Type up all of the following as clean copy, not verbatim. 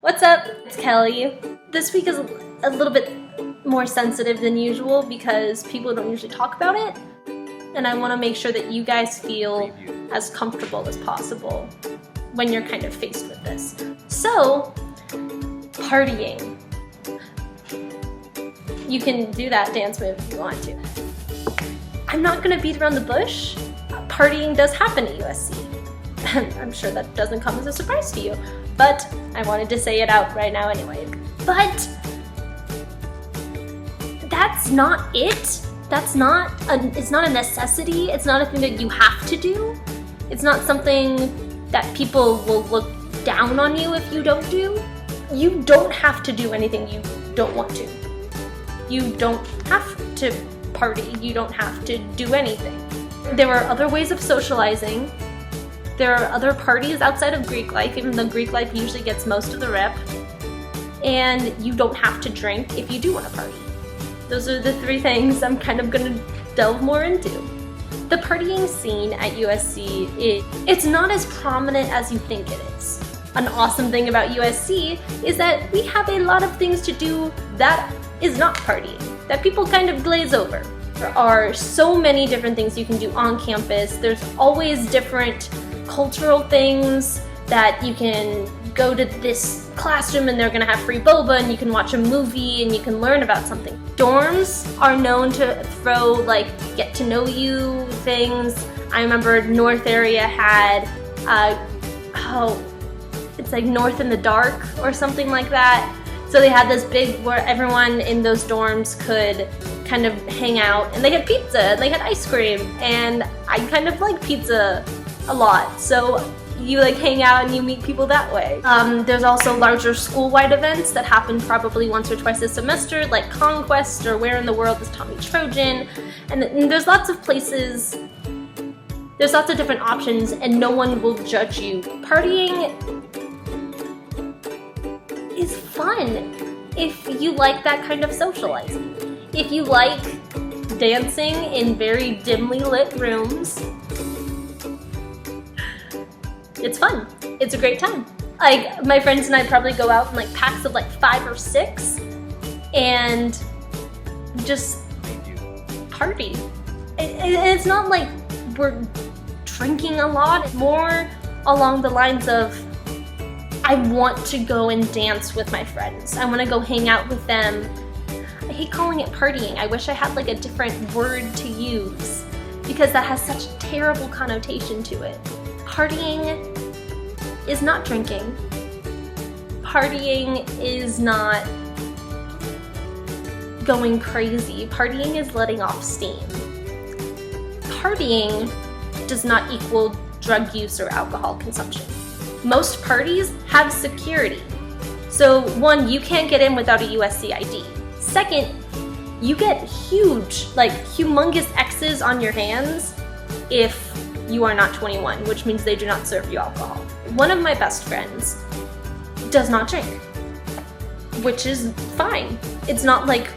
What's up? It's Kelly. This week is a little bit more sensitive than usual because people don't usually talk about it, and I want to make sure that you guys feel as comfortable as possible when you're kind of faced with this. So, partying. You can do that dance move if you want to. I'm not going to beat around the bush. Partying does happen at USC. I'm sure that doesn't come as a surprise to you, but I wanted to say it out right now anyway. But that's not it. It's not a necessity. It's not a thing that you have to do. It's not something that people will look down on you if you don't do. You don't have to do anything you don't want to. You don't have to party. You don't have to do anything. There are other ways of socializing. There are other parties outside of Greek life, even though Greek life usually gets most of the rep. And you don't have to drink if you do want to party. Those are the three things I'm kind of going to delve more into. The partying scene at USC, it's not as prominent as you think it is. An awesome thing about USC is that we have a lot of things to do that is not partying, that people kind of glaze over. There are so many different things you can do on campus. There's always different cultural things that you can go to this classroom and they're gonna have free boba and you can watch a movie and you can learn about something. Dorms are known to throw like get to know you things. I remember North area had, it's like North in the Dark or something like that. So they had this big where everyone in those dorms could kind of hang out, and they had pizza and they had ice cream, and I kind of like pizza a lot. So you like hang out and you meet people that way. There's also larger school-wide events that happen probably once or twice a semester, like Conquest or Where in the World is Tommy Trojan, and there's lots of places. There's lots of different options, and no one will judge you. Partying is fun if you like that kind of socializing. If you like dancing in very dimly lit rooms, it's fun. It's a great time. Like, my friends and I probably go out in like packs of like 5 or 6 and just party. It's not like we're drinking a lot. It's more along the lines of, I want to go and dance with my friends. I want to go hang out with them. I hate calling it partying. I wish I had like a different word to use because that has such a terrible connotation to it. Partying is not drinking. Partying is not going crazy. Partying is letting off steam. Partying does not equal drug use or alcohol consumption. Most parties have security. So one, you can't get in without a USC ID. Second, you get huge, like humongous X's on your hands if you are not 21, which means they do not serve you alcohol. One of my best friends does not drink, which is fine. It's not like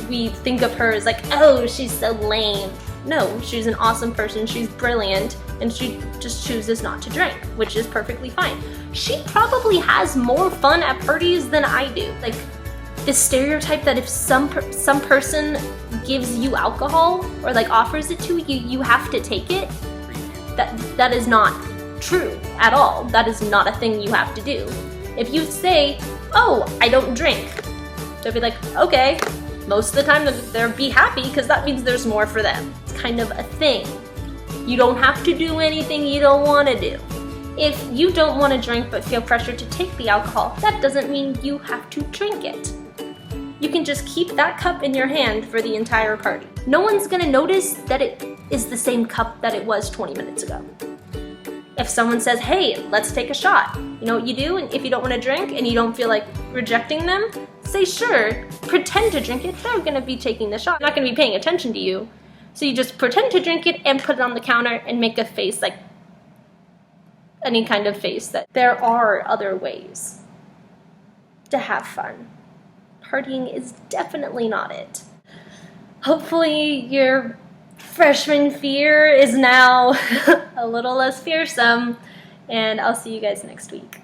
we think of her as like, oh, she's so lame. No, she's an awesome person, she's brilliant, and she just chooses not to drink, which is perfectly fine. She probably has more fun at parties than I do. Like, the stereotype that if some person gives you alcohol or like offers it to you, you have to take it, that is not true at all. That is not a thing you have to do. If you say, oh, I don't drink, they'll be like, okay. Most of the time they'll be happy because that means there's more for them. It's kind of a thing. You don't have to do anything you don't want to do. If you don't want to drink but feel pressure to take the alcohol, that doesn't mean you have to drink it. You can just keep that cup in your hand for the entire party. No one's gonna notice that it is the same cup that it was 20 minutes ago. If someone says, hey, let's take a shot, you know what you do? And if you don't want to drink and you don't feel like rejecting them, say sure, pretend to drink it, they're gonna be taking the shot. They're not gonna be paying attention to you. So you just pretend to drink it and put it on the counter and make a face, like any kind of face. That there are other ways to have fun. Partying is definitely not it. Hopefully your freshman fear is now a little less fearsome, and I'll see you guys next week.